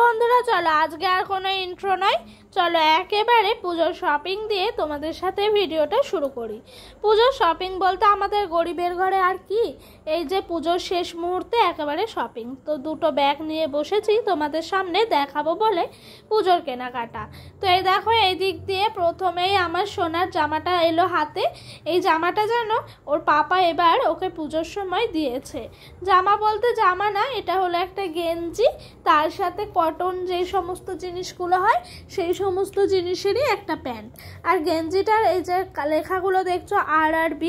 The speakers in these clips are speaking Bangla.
বন্ধুরা চলো আজকে আর কোনো ইন্ট্রো নয়, চলো একেবারে পুজোর শপিং দিয়ে তোমাদের সাথে ভিডিওটা শুরু করি। পুজোর শপিং বলতে আমাদের গরিবের ঘরে আর কি, এই যে পুজোর শেষ মুহূর্তে একেবারে শপিং। তো দুটো ব্যাগ নিয়ে বসেছি তোমাদের সামনে দেখাবো বলে পুজোর কেনাকাটা। তো এই দেখো এই দিক দিয়ে প্রথমেই আমার সোনার জামাটা এলো হাতে। এই জামাটা যেন ওর পাপা এবার ওকে পুজোর সময় দিয়েছে। জামা বলতে জামা না, এটা হলো একটা গেঞ্জি, তার সাথে কটন যে সমস্ত জিনিসগুলো হয় সেই সমস্ত জিনিসেরই একটা প্যান্ট। আর গেঞ্জিটার এই যে লেখাগুলো দেখছো RRB,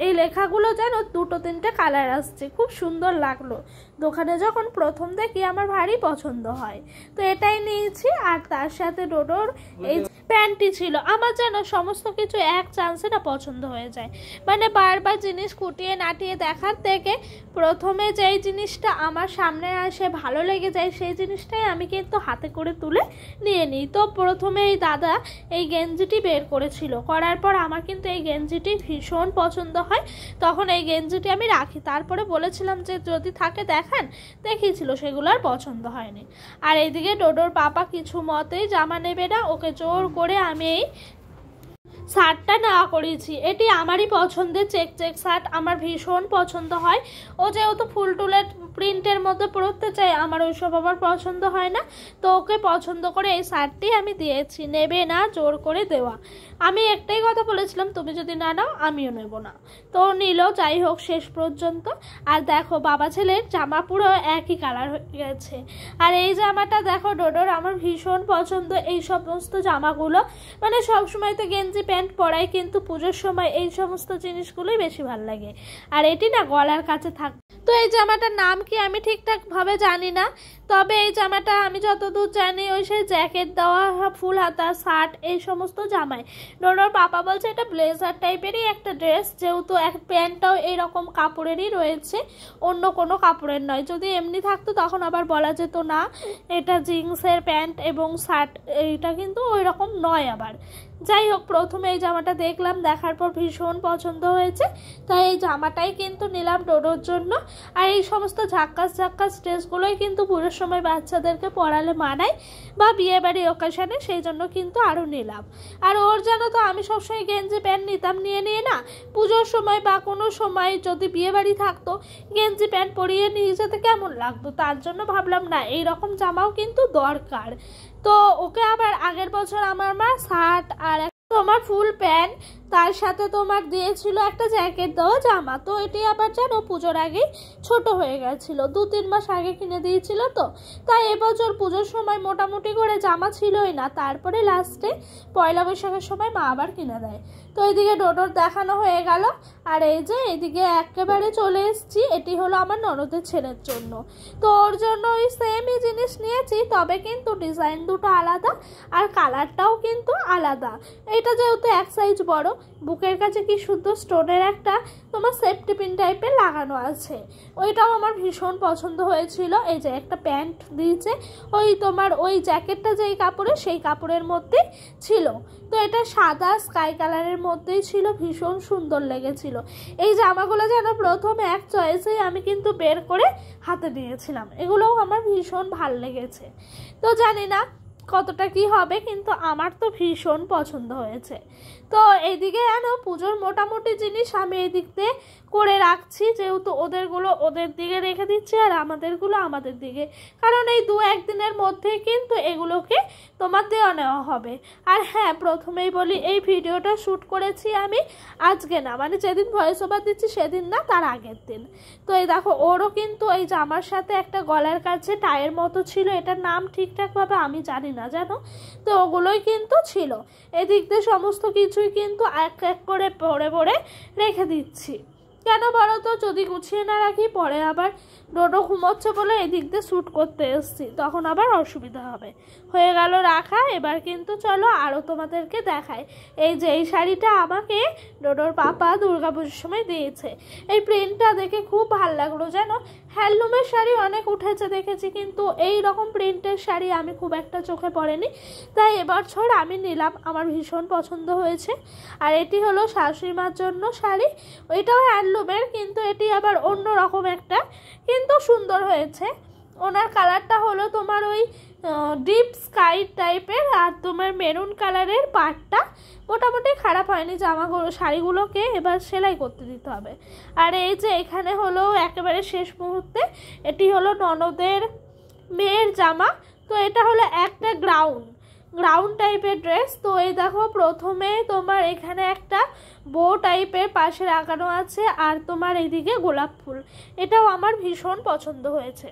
এই লেখাগুলো যেন দুটো তিনটে কালার আসছে, খুব সুন্দর লাগলো। দোকানে যখন প্রথম দেখি আমার ভারী পছন্দ হয়, তো এটাই নিয়েছি। আর তার সাথে ডোডোর এই প্যান্টটি ছিল। আমার যেন সমস্ত কিছু এক চান্সে না পছন্দ হয়ে যায়, মানে বারবার জিনিস কুটিয়ে নাটিয়ে দেখার থেকে প্রথমে যেই জিনিসটা আমার সামনে আসে ভালো লেগে যায় সেই জিনিসটাই আমি কিন্তু হাতে করে তুলে নিয়ে নিই। তো প্রথমে এই দাদা এই গেঞ্জিটি বের করেছিল, করার পর আমার কিন্তু এই গেঞ্জিটি ভীষণ পছন্দ হয়, তখন এই গেঞ্জিটি আমি রাখি। তারপরে বলেছিলাম যে যদি থাকে দেখান, দেখিয়েছিল, সেগুলো আর পছন্দ হয়নি। আর এইদিকে ডোডোর পাপা কিছু মতেই জামা নেবে না, ওকে জোর করে আমি এই শার্টটা নেওয়া করেছি। এটি আমারই পছন্দের চেক চেক শার্ট, আমার ভীষণ পছন্দ হয়। ও যেহেতু ফুল টুলের প্রিন্টের মধ্যে পরতে চাই, আমার ওইসব আবার পছন্দ হয় না, তো ওকে পছন্দ করে এই শার্টটি আমি দিয়েছি। নেবে না, জোর করে দেওয়া। আমি একটাই কথা বলেছিলাম, তুমি যদি না নাও আমিও নেব না, তো নিল। যাই হোক শেষ পর্যন্ত। আর দেখো বাবা ছেলের জামা পুরো একই কালার হয়ে গেছে। আর এই জামাটা দেখো ডোডোর আমার ভীষণ পছন্দ। এই সমস্ত জামাগুলো মানে সবসময় তো গেঞ্জি প্যান্ট পরাই, কিন্তু পুজোর সময় এই সমস্ত জিনিসগুলোই বেশি ভালো লাগে। আর এটি না গলার কাছে থাক। তো এই জামাটার নাম কি আমি ঠিকঠাক ভাবে জানি না, তবে এই জামাটা আমি যতদূর জানি ওই সেই জ্যাকেট দেওয়া ফুল হাতা শার্ট এই সমস্ত জামায়। ডোডোর পাপা বলছে এটা ব্লেজার টাইপেরই একটা ড্রেস, যেহেতু এক প্যান্টটাও এইরকম কাপড়েরই রয়েছে, অন্য কোনো কাপড়ের নয়। যদি এমনি থাকতো তখন আবার বলা যেত না এটা জিন্সের প্যান্ট এবং শার্ট, এইটা কিন্তু ওই রকম নয় আবার। যাই হোক প্রথমে এই জামাটা দেখলাম, দেখার পর ভীষণ পছন্দ হয়েছে, তাই এই জামাটাই কিন্তু নিলাম ডোডোর জন্য। আর এই সমস্ত ঝাক্কাস ঝাক্কাস ড্রেসগুলোই কিন্তু পুজোর সময় বাচ্চাদেরকে পরালে মানায় বা বিয়েবাড়ি ওকেশনে, সেই জন্য কিন্তু আরও নিলাম। আর ওর জানো তো আমি সবসময় গেঞ্জি প্যান্ট নিতাম, নিয়ে না পুজোর সময় বা কোনো সময় যদি বিয়েবাড়ি থাকতো গেঞ্জি প্যান্ট পরিয়ে নিয়ে যেতে কেমন লাগতো, তার জন্য ভাবলাম না এইরকম জামাও কিন্তু দরকার। তো ওকে আবার আগের বছর আমার মা শার্ট আর তোমার ফুল প্যান্ট, তার সাথে তোমার দিয়েছিল একটা জ্যাকেট দেওয়া জামা। তো এটি আবার জানো পুজোর আগেই ছোট হয়ে গেছিল, 2-3 মাস আগে কিনে দিয়েছিল। তো তাই এবছর পুজোর সময় মোটামুটি করে জামা ছিলই না, তারপরে লাস্টে পয়লা বৈশাখের সময় মা আবার কিনে দেয়। তো এইদিকে ডোডোর দেখানো হয়ে গেল। আর এই যে এইদিকে একেবারে চলে এসেছি, এটি হলো আমার ননদের ছেলের জন্য। তো ওর জন্য ওই সেমই জিনিস নিয়েছি, তবে কিন্তু ডিজাইন দুটো আলাদা আর কালারটাও কিন্তু আলাদা। এটা যেহেতু এক সাইজ বড়, বুকের কাছে কি শুদ্ধ স্টোনের একটা তোমার সেফটি পিন টাইপের লাগানো আছে, ওইটাও আমার ভীষণ পছন্দ হয়েছিল। এই যে একটা প্যান্ট দিয়েছে, ওই তোমার ওই জ্যাকেটটা যেই কাপড়ের সেই কাপড়ের মধ্যেই ছিল। তো এটা সাদা স্কাই কালারের মধ্যেই ছিল, ভীষণ সুন্দর লেগেছিল। এই জামাগুলো যেন প্রথম এক চয়েসেই আমি কিন্তু বের করে হাতে দিয়েছিলাম, এগুলোও আমার ভীষণ ভাল লেগেছে। তো জানি না কতটা কি হবে, কিন্তু আমার তো ভীষণ পছন্দ হয়েছে। তো এইদিকে জানো পুজোর মোটামুটি জিনিস আমি এই দিক দিয়ে করে রাখছি, যেহেতু ওদেরগুলো ওদের দিকে রেখে দিচ্ছি আর আমাদেরগুলো আমাদের দিকে, কারণ এই 2-1 দিনের মধ্যেই কিন্তু এগুলোকে তোমার দেওয়া নেওয়া হবে। আর হ্যাঁ প্রথমেই বলি এই ভিডিওটা শ্যুট করেছি আমি আজকে না, মানে যেদিন ভয়েস ওভার দিচ্ছি সেদিন না, তার আগের দিন। তো এই দেখো ওরও কিন্তু এই জামার সাথে একটা গলার কাছে টাইয়ের মতো ছিল, এটার নাম ঠিকঠাকভাবে আমি জানি না জানো, তো ওগুলোই কিন্তু ছিল। এদিক দিয়ে সমস্ত কিছুই কিন্তু এক এক করে পরে পরে রেখে দিচ্ছি। কেন বলো তো, যদি গুছিয়ে না রাখি পরে আবার ডোডো ঘুমোচ্ছে বলে এদিক দিয়ে শ্যুট করতে এসছি, তখন আবার অসুবিধা হবে। হয়ে গেল রাখা, এবার কিন্তু চলো আরও তোমাদেরকে দেখায়। এই যে এই শাড়িটা আমাকে ডোডোর পাপা দুর্গাপুজোর সময় দিয়েছে, এই প্রিন্টটা দেখে খুব ভালো লাগলো জানো। হ্যান্ডলুমের শাড়ি অনেক উঠেছে দেখেছি, কিন্তু এই রকম প্রিন্টের শাড়ি আমি খুব একটা চোখে পড়েনি, তাই এবছর আমি নিলাম, আমার ভীষণ পছন্দ হয়েছে। আর এটি হলো শাশুড়ি মার জন্য শাড়ি, ওইটাও হ্যান্ডলুমের, কিন্তু এটি আবার অন্য রকম একটা, কিন্তু সুন্দর হয়েছে। ওনার কালারটা হলো তোমার ওই ডিপ স্কাই টাইপের, আর তোমার মেরুন কালারের পাটটা মোটামুটি খারাপ হয়নি। জামাগুলো শাড়িগুলোকে এবার সেলাই করতে দিতে হবে। আর এই যে এখানে হলো একেবারে শেষ মুহূর্তে, এটি হলো ননদের মেয়ের জামা। তো এটা হলো একটা গ্রাউন্ড টাইপের ড্রেস। তো এই দেখো প্রথমে তোমার এখানে একটা বো টাইপের পাশে লাগানো আছে, আর তোমার এইদিকে গোলাপ ফুল। এটাও আমার ভীষণ পছন্দ হয়েছে,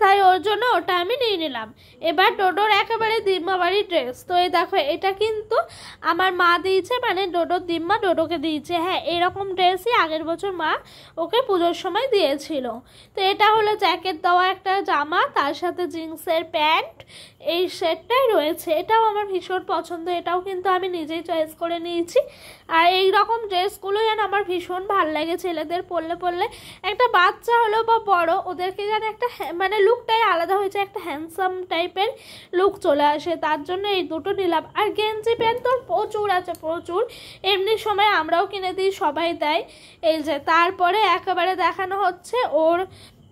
তাই ওর জন্য ওটা আমি নিয়ে নিলাম। এবার ডোডোর একেবারে দিম্মাবাড়ির ড্রেস। তো এই দেখো এটা কিন্তু আমার মা দিয়েছে, মানে ডোডোর দিম্মা ডোডোকে দিয়েছে। হ্যাঁ, এরকম ড্রেসই আগের বছর মা ওকে পুজোর সময় দিয়েছিল। তো এটা হলো জ্যাকেট দেওয়া একটা জামা, তার সাথে জিন্সের প্যান্ট, এই সেটটাই রয়েছে। এটাও আমার ভীষণ পছন্দ, এটাও কিন্তু আমি নিজেই চয়েস করে নিয়েছি। আর এই রকম ড্রেসগুলো যেন আমার ভীষণ ভালো লাগে, ছেলেদের পরলে একটা বাচ্চা হলো বা বড়, ওদেরকে যেন একটা মানে লুকটাই আলাদা হয়েছে, একটা হ্যান্ডসাম টাইপের লুক চলে আসে। তার জন্য এই দুটো নিলাম। আর গেঞ্জি প্যান্ট তোর প্রচুর আছে, প্রচুর। এমনি সময় আমরাও কিনে দিই, সবাই দেয়। এই যে তারপরে একেবারে দেখানো হচ্ছে ওর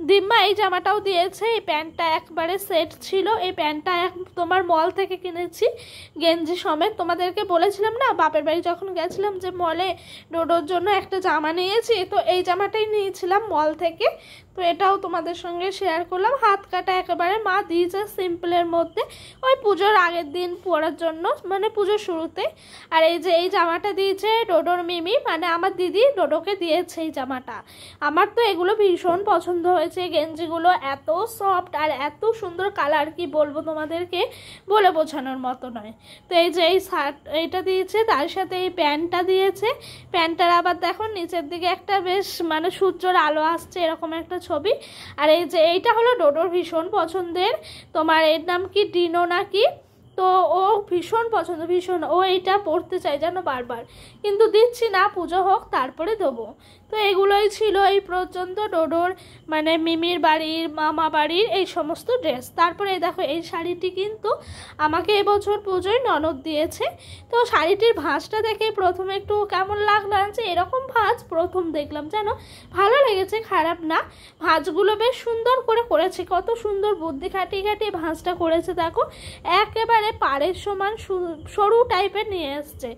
দিম্মা এই জামাটাও দিয়েছে। এই প্যান্টটা একবারে সেট ছিল, এই প্যান্টটা তোমার মল থেকে কিনেছি গেঞ্জি সমেত। তোমাদেরকে বলেছিলাম না বাপের বাড়ি যখন গেছিলাম যে মলে ডোডোর জন্য একটা জামা নিয়েছি, তো এই জামাটাই নিয়েছিলাম মল থেকে। তো এটাও তোমাদের সঙ্গে শেয়ার করলাম। হাত কাটা একেবারে মা দিয়েছে সিম্পলের মধ্যে, ওই পুজোর আগের দিন পরার জন্য, মানে পুজোর শুরুতে। আর এই যে এই জামাটা দিয়েছে ডোডোর মিমি, মানে আমার দিদি ডোডোকে দিয়েছে এই জামাটা। আমার তো এগুলো ভীষণ পছন্দ হয়েছে, গেঞ্জিগুলো এত সফট আর এত সুন্দর কালার, কি বলবো তোমাদেরকে, বলে বোঝানোর মতো নয়। তো এই যে এই শার্ট এইটা দিয়েছে, তার সাথে এই প্যান্টটা দিয়েছে। প্যান্টটার আবার দেখো নিচের দিকে একটা বেশ মানে সূর্যের আলো আসছে এরকম একটা ছবি। আর এই যে এইটা হলো ডোডোর ভীষণ পছন্দের, তোমার এর নাম কি ডিনো নাকি, তো ও ভীষণ পছন্দ, ভীষণ। ও এইটা পড়তে চাই জানো বারবার, কিন্তু দিচ্ছি না, পুজো হোক তারপরে দেবো। তো এগুলোই ছিল এই পর্যন্ত ডোডোর মানে মিমির বাড়ির, মামা বাড়ির এই সমস্ত ড্রেস। তারপরে দেখো এই শাড়িটি কিন্তু আমাকে এবছর পুজোয় ননদ দিয়েছে। তো শাড়িটির ভাঁজটা দেখে প্রথমে একটু কেমন লাগলো, যে এরকম ভাঁজ প্রথম দেখলাম, জানো ভালো লেগেছে, খারাপ না। ভাঁজগুলো বেশ সুন্দর করে করেছে, কত সুন্দর বুদ্ধি খাটিয়ে খাটিয়ে ভাঁজটা করেছে। দেখো একেবারে পাড়ের সমান সরু টাইপের নিয়ে এসছে।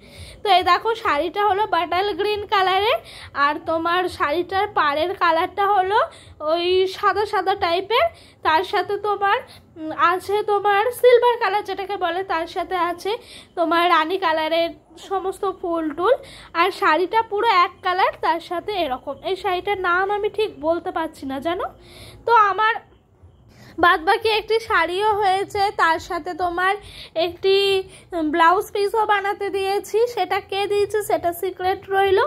তো এই দেখো শাড়িটা হলো বাটাল গ্রিন কালারের, আর তোমার শাড়িটার পাড়ের কালারটা হলো ওই সাদা সাদা টাইপের, তার সাথে তোমার আছে তোমার সিলভার কালার যেটাকে বলে, তার সাথে আছে তোমার রানী কালারের সমস্ত ফুল টুল। আর শাড়িটা পুরো এক কালার, তার সাথে এরকম। এই শাড়িটার নাম আমি ঠিক বলতে পারছি না জানো। তো আমার বাদবাকি একটি শাড়িও হয়েছে, তার সাথে তোমার একটি ব্লাউজ পিসও বানাতে দিয়েছি। সেটা কে দিয়েছে সেটা সিক্রেট রইল,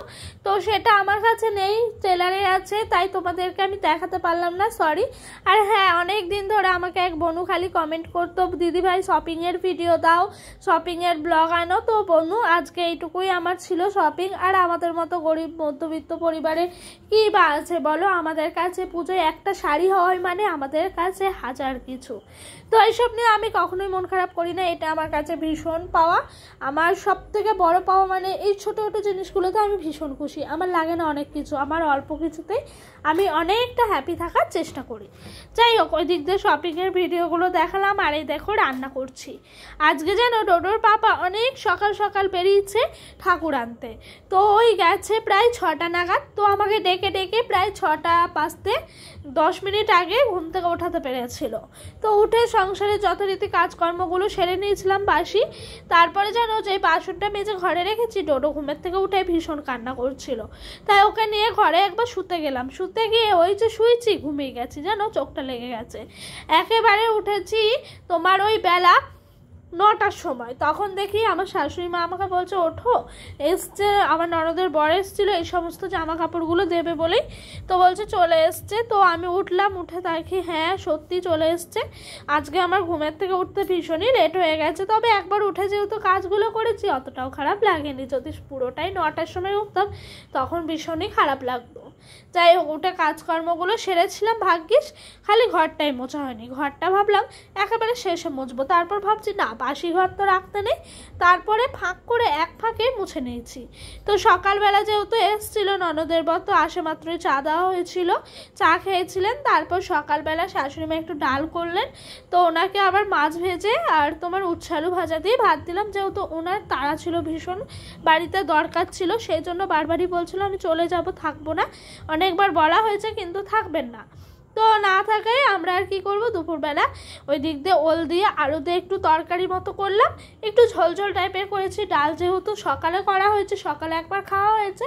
তো সেটা আমার কাছে নেই, টেলারে আছে, তাই তোমাদেরকে আমি দেখাতে পারলাম না, সরি। আর হ্যাঁ, অনেক দিন ধরে আমাকে এক বনু খালি কমেন্ট করতো, দিদিভাই শপিংয়ের ভিডিও দাও, শপিংয়ের ব্লগ আনো। তো বনু আজকে এইটুকুই আমার ছিল শপিং। আর আমাদের মতো গরিব মধ্যবিত্ত পরিবারে কী বা আছে বলো, আমাদের কাছে পুজোয় একটা শাড়ি হয় মানে আমাদের কাছে হাজার কিছু। তো এইসব নিয়ে আমি কখনোই মন খারাপ করি না, এটা আমার কাছে ভীষণ পাওয়া। আমার সব থেকে বড় পাওয়া মানে এই ছোটো ছোটো জিনিসগুলোতে আমি ভীষণ খুশি। আমার লাগে না অনেক কিছু, আমার অল্প কিছুতেই আমি অনেকটা হ্যাপি থাকার চেষ্টা করি। যাই হোক, ওই দিক দিয়ে শপিংয়ের ভিডিওগুলো দেখালাম। আর এই দেখো রান্না করছি আজকে, যেন ডোডোর পাপা অনেক সকাল সকাল বেরিয়েছে ঠাকুর আনতে। তো ওই গেছে প্রায় 6টা নাগাদ। তো আমাকে ডেকে ডেকে প্রায় 6টা বাজতে 10 মিনিট আগে ঘুম থেকে ওঠাতে পেরেছিল। তো উঠে সংসারের যথারীতি কাজকর্মগুলো সেরে নিয়েছিলাম বাসি। তারপরে যেন যে বাসনটা মেজে ঘরে রেখেছি, ডোডো ঘুমের থেকে উঠে ভীষণ কান্না করছিল, তাই ওকে নিয়ে ঘরে একবার শুতে গেলাম। শুতে গিয়ে ওই যে শুয়েছি, ঘুমিয়ে গেছি, জানো চোখটা লেগে গেছে। একেবারে উঠেছি তোমার ওই বেলা 9টার সময়। তখন দেখি আমার শাশুড়ি মা আমাকে বলছে ওঠো, এসছে আমার ননদের বর এসেছিলো এই সমস্ত জামা কাপড়গুলো দেবে বলেই, তো বলছে চলে এসছে। তো আমি উঠলাম, উঠে দেখি হ্যাঁ সত্যি চলে এসছে। আজকে আমার ঘুমের থেকে উঠতে ভীষণই লেট হয়ে গেছে, তবে একবার উঠে যেহেতু কাজগুলো করেছি অতটাও খারাপ লাগেনি। যদি পুরোটাই 9টার সময় উঠতাম তখন ভীষণই খারাপ লাগতো। যাই হোক, ওটা কাজকর্মগুলো সেরেছিলাম, ভাগ্যিস খালি ঘরটাই মোছা হয়নি। ঘরটা ভাবলাম একেবারে শেষে মুছবো, তারপর ভাবছি না, বাসি ঘর তো রাখতে নেই, তারপরে ফাঁক করে এক ফাঁকে মুছে নিয়েছি। তো সকালবেলা যেহেতু এসেছিল ননদের বর, তো আসে মাত্রই চা দেওয়া হয়েছিল, চা খেয়েছিলেন। তারপর সকালবেলা শাশুড়ি মা একটু ডাল করলেন, তো ওনাকে আবার মাছ ভেজে আর তোমার উচ্ছে আলু ভাজা দিয়ে ভাত দিলাম, যেহেতু ওনার তাড়া ছিল ভীষণ, বাড়িতে দরকার ছিল, সেই জন্য বারবারই বলছিল আমি চলে যাব, থাকবো না। অনেকবার বলা হয়েছে কিন্তু থাকবেন না। তো না থাকায় আমরা আর কি করব, দুপুরবেলা ওই দিক দিয়ে ওল দিয়ে আলু দিয়ে একটু তরকারি মতো করলাম, একটু ঝোলঝোল টাইপের করেছি। ডাল যেহেতু সকালে করা হয়েছে, সকালে একবার খাওয়া হয়েছে,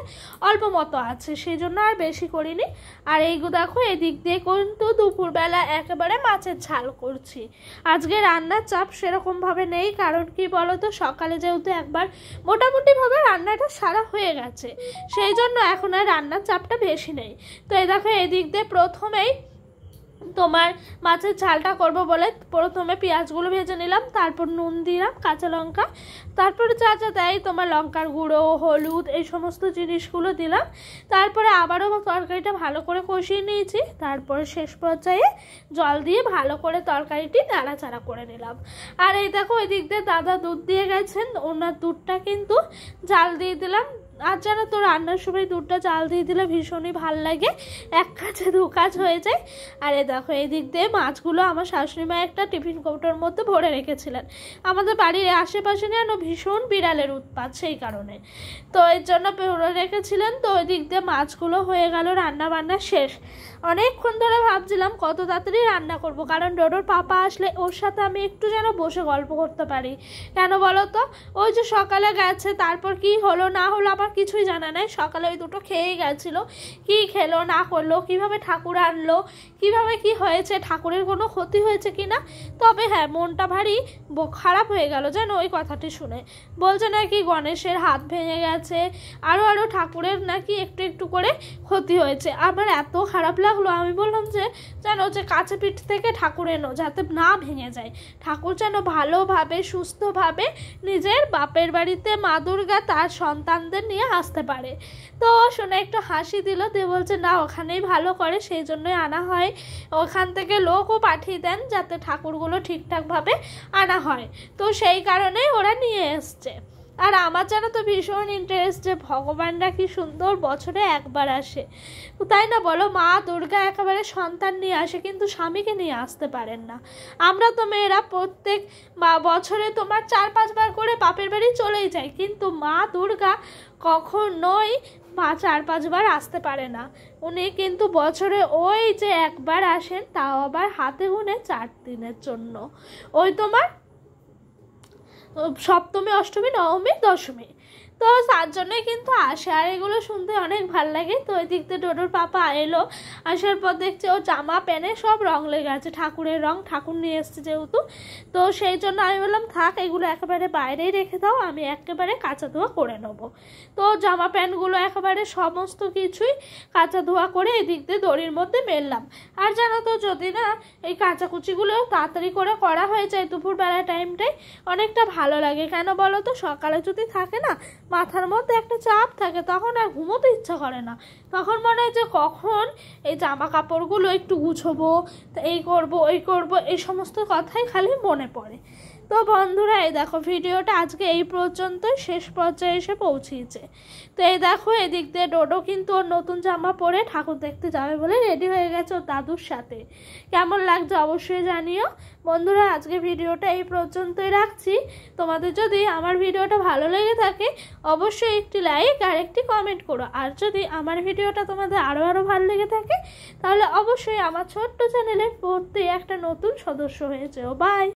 অল্প মতো আছে, সেই জন্য আর বেশি করিনি। আর এইগুলো দেখো, এই দিক দিয়ে কিন্তু দুপুরবেলা একেবারে মাছের ঝাল করছি। আজকে রান্নার চাপ সেরকমভাবে নেই, কারণ কি বলো তো, সকালে যেহেতু একবার মোটামুটিভাবে রান্নাটা সারা হয়ে গেছে, সেই জন্য এখন আর রান্নার চাপটা বেশি নেই। তো এই দেখো, এদিক দিয়ে প্রথমেই তোমার মাছের ঝালটা করব বলে প্রথমে পেঁয়াজগুলো ভেজে নিলাম, তারপর নুন দিলাম, কাঁচা লঙ্কা, তারপরে যা যা দেয় তোমার লঙ্কার গুঁড়ো, হলুদ, এই সমস্ত জিনিসগুলো দিলাম। তারপরে আবারও তরকারিটা ভালো করে কষিয়ে নিয়েছি, তারপরে শেষ পর্যায়ে জল দিয়ে ভালো করে তরকারিটি নাড়াচাড়া করে নিলাম। আর এই দেখো, ওই দিক দিয়ে দাদা দুধ দিয়ে গেছেন, ওনার দুধটা কিন্তু জাল দিয়ে দিলাম। আর জানো তো, রান্নার সময় দুধটা জাল দিয়ে দিলে ভীষণই ভাল লাগে, এক কাজে দু কাজ হয়ে যায়। আর এই দেখো, এই দিক দিয়ে মাছগুলো আমার শাশুড়ি মা একটা টিফিন কৌটোর মধ্যে ভরে রেখেছিলেন। আমাদের বাড়ির আশেপাশে যেন ভীষণ বিড়ালের উৎপাত, সেই কারণে তো এর জন্য ভরে রেখেছিলেন। তো ওই দিক দিয়ে মাছগুলো হয়ে গেল, রান্না বান্না শেষ। অনেকক্ষণ ধরে ভাবছিলাম কত তাড়াতাড়ি রান্না করব, কারণ ডোডোর পাপা আসলে ওর সাথে আমি একটু যেন বসে গল্প করতে পারি। কেন বলো তো, ওই যে সকালে গেছে, তারপর কি হলো না হলো আমার কিছুই জানা নাই। সকালে ওই দুটো খেয়েই গেছিলো, কি খেলো না করলো, কিভাবে ঠাকুর আনলো, কিভাবে কি হয়েছে, ঠাকুরের কোনো ক্ষতি হয়েছে কি না। তবে হ্যাঁ, মনটা ভারী খারাপ হয়ে গেল যেন ওই কথাটি শুনে। বলছে নাকি গণেশের হাত ভেঙে গেছে, আরও ঠাকুরের নাকি একটু একটু করে ক্ষতি হয়েছে। আমার এত খারাপ লাগলো, আমি বললাম যে যেন যে কাছে পিঠ থেকে ঠাকুর এনো, যাতে না ভেঙে যায়, ঠাকুর যেন ভালোভাবে সুস্থভাবে নিজের বাপের বাড়িতে মা দুর্গা তার সন্তানদের নিয়ে আসতে পারে। তো শুনে একটু হাসি দিল, দিয়ে বলছে না, ওখানেই ভালো করে, সেই জন্যই আনা হয়, ওখান থেকে লোকও পাঠিয়ে দেন যাতে ঠাকুরগুলো ঠিকঠাকভাবে আনা হয়। তো সেই কারণেই ওরা নিয়ে এসছে। আর আমার জানো তো ভীষণ ইন্টারেস্ট যে ভগবানরা কি সুন্দর বছরে একবার আসে, তাই না বলো? মা দুর্গা একেবারে সন্তান নিয়ে আসে, কিন্তু স্বামীকে নিয়ে আসতে পারেন না। আমরা তো মেয়েরা প্রত্যেক বছরে তোমার 4-5 বার করে বাপের বাড়ি চলেই যাই, কিন্তু মা দুর্গা কখনোই 4-5 বার আসতে পারে না। উনি কিন্তু বছরে ওই যে একবার আসেন, তাও আবার হাতে গুনে 4 দিনের জন্য, ওই তোমার সপ্তমী, অষ্টমী, নবমী, দশমী। তো তার জন্যই কিন্তু আসে, আর এগুলো শুনতে অনেক ভাল লাগে। তো ওই দিক দিয়ে ডোডোর পাপা এলো, আসার পর দেখছে ও জামা প্যান্টে সব রং লেগে আছে, ঠাকুরের রং, ঠাকুর নিয়ে এসছে যেহেতু। তো সেই জন্য আমি বললাম থাক, এগুলো একেবারে বাইরেই রেখে দাও, আমি একেবারে কাঁচা ধোয়া করে নেবো। তো জামা প্যান্টগুলো একেবারে সমস্ত কিছুই কাঁচা ধোয়া করে এই দিক দিয়ে দড়ির মধ্যে মেললাম। আর জানো তো, যদি না এই কাচাকুচিগুলো তাড়াতাড়ি করে করা হয়ে যায় দুপুরবেলা টাইমটাই, অনেকটা ভালো লাগে। কেন বলো তো, সকালে যদি থাকে না, মাথার মধ্যে একটা চাপ থাকে, তখন আর ঘুমোতে ইচ্ছা করে না, তখন মনে হয় যে কখন এই জামা কাপড়গুলো একটু গুছবো, এই করব ওই করব, এই সমস্ত কথাই খালি মনে পড়ে। তো বন্ধুরা, এই দেখো ভিডিওটা আজকে এই পর্যন্তই শেষ পর্যায়ে এসে পৌঁছিয়েছে। তো এই দেখো, এদিক দিয়ে ডোডো কিন্তু ওর নতুন জামা পরে ঠাকুর দেখতে যাবে বলে রেডি হয়ে গেছে ওর দাদুর সাথে। কেমন লাগছে অবশ্যই জানিও। বন্ধুরা, আজকে ভিডিওটা এই পর্যন্তই রাখছি। তোমাদের যদি আমার ভিডিওটা ভালো লেগে থাকে, অবশ্যই একটি লাইক আর একটি কমেন্ট করো। আর যদি আমার ভিডিওটা তোমাদের আরও ভালো লেগে থাকে, তাহলে অবশ্যই আমার ছোট্ট চ্যানেলের প্রত্যেক একটা নতুন সদস্য হয়ে যেও। বাই।